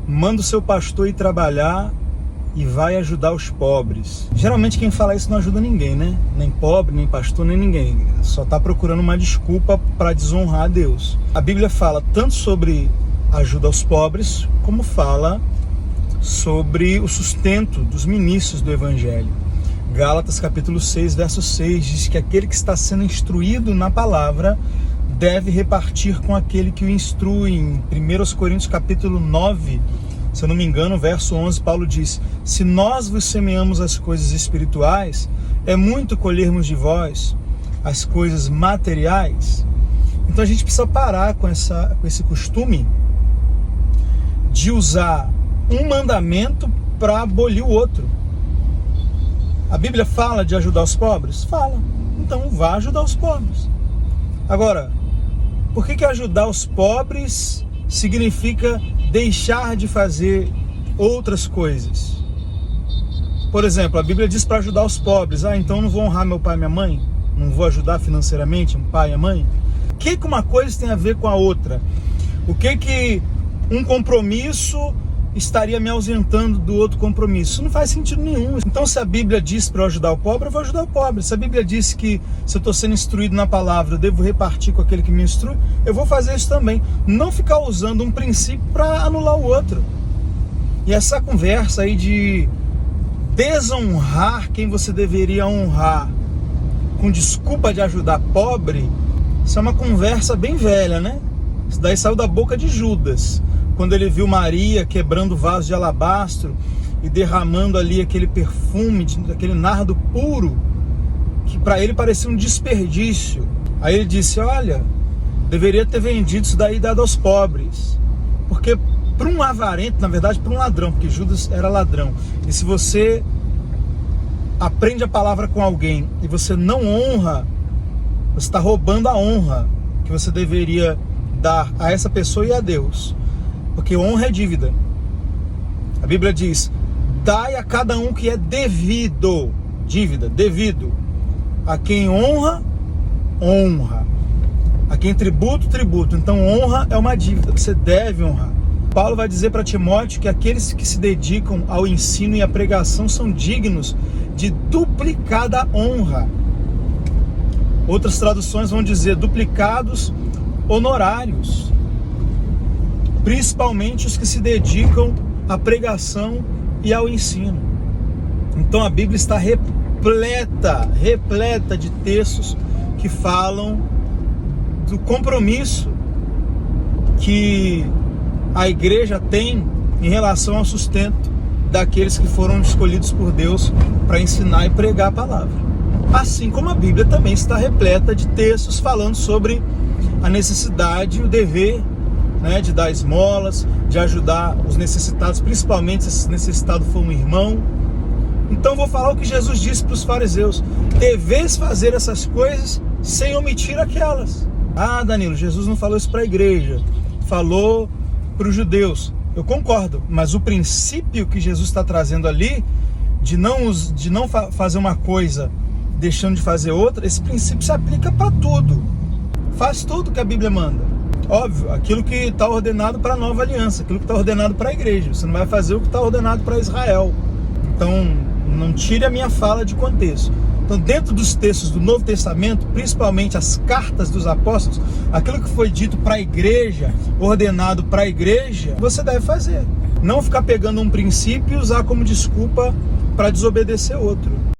manda o seu pastor ir trabalhar e vai ajudar os pobres. Geralmente quem fala isso não ajuda ninguém, né? Nem pobre, nem pastor, nem ninguém. Só está procurando uma desculpa para desonrar a Deus. A Bíblia fala tanto sobre ajuda aos pobres, como fala sobre o sustento dos ministros do Evangelho. Gálatas capítulo 6, verso 6, diz que aquele que está sendo instruído na palavra deve repartir com aquele que o instrui. Em 1 Coríntios capítulo 9, se eu não me engano, verso 11, Paulo diz: se nós vos semeamos as coisas espirituais, é muito colhermos de vós as coisas materiais. Então a gente precisa parar com esse costume de usar um mandamento para abolir o outro. A Bíblia fala de ajudar os pobres? Fala. Então vá ajudar os pobres. Agora, por que ajudar os pobres significa deixar de fazer outras coisas? Por exemplo, a Bíblia diz para ajudar os pobres. Então não vou honrar meu pai e minha mãe? Não vou ajudar financeiramente um pai e a mãe? O que uma coisa tem a ver com a outra? O que um compromisso estaria me ausentando do outro compromisso? Isso não faz sentido nenhum. Então, se a Bíblia diz para eu ajudar o pobre, eu vou ajudar o pobre. Se a Bíblia diz que se eu estou sendo instruído na palavra, eu devo repartir com aquele que me instrui, eu vou fazer isso também. Não ficar usando um princípio para anular o outro. E essa conversa aí de desonrar quem você deveria honrar com desculpa de ajudar pobre, isso é uma conversa bem velha, né? Isso daí saiu da boca de Judas, quando ele viu Maria quebrando o vaso de alabastro e derramando ali aquele perfume, aquele nardo puro, que para ele parecia um desperdício. Aí ele disse: olha, deveria ter vendido isso daí e dado aos pobres. Porque para um avarento, na verdade para um ladrão, porque Judas era ladrão. E se você aprende a palavra com alguém e você não honra, você está roubando a honra que você deveria dar a essa pessoa e a Deus. Porque honra é dívida. A Bíblia diz: dai a cada um que é devido. Dívida, devido. A quem honra, honra. A quem tributo, tributo. Então honra é uma dívida, você deve honrar. Paulo vai dizer para Timóteo que aqueles que se dedicam ao ensino e à pregação são dignos de duplicada honra. Outras traduções vão dizer duplicados honorários. Principalmente os que se dedicam à pregação e ao ensino. Então a Bíblia está repleta de textos que falam do compromisso que a igreja tem em relação ao sustento daqueles que foram escolhidos por Deus para ensinar e pregar a palavra. Assim como a Bíblia também está repleta de textos falando sobre a necessidade e o dever, né, de dar esmolas, de ajudar os necessitados, principalmente se esse necessitado for um irmão. Então vou falar o que Jesus disse para os fariseus: deveis fazer essas coisas sem omitir aquelas. Ah, Danilo, Jesus não falou isso para a igreja, falou para os judeus. Eu concordo, mas o princípio que Jesus está trazendo ali, de não fazer uma coisa deixando de fazer outra, esse princípio se aplica para tudo. Faz tudo que a Bíblia manda. Óbvio, aquilo que está ordenado para a nova aliança, aquilo que está ordenado para a igreja. Você não vai fazer o que está ordenado para Israel. Então, não tire a minha fala de contexto. Então, dentro dos textos do Novo Testamento, principalmente as cartas dos apóstolos, aquilo que foi dito para a igreja, ordenado para a igreja, você deve fazer. Não ficar pegando um princípio e usar como desculpa para desobedecer outro.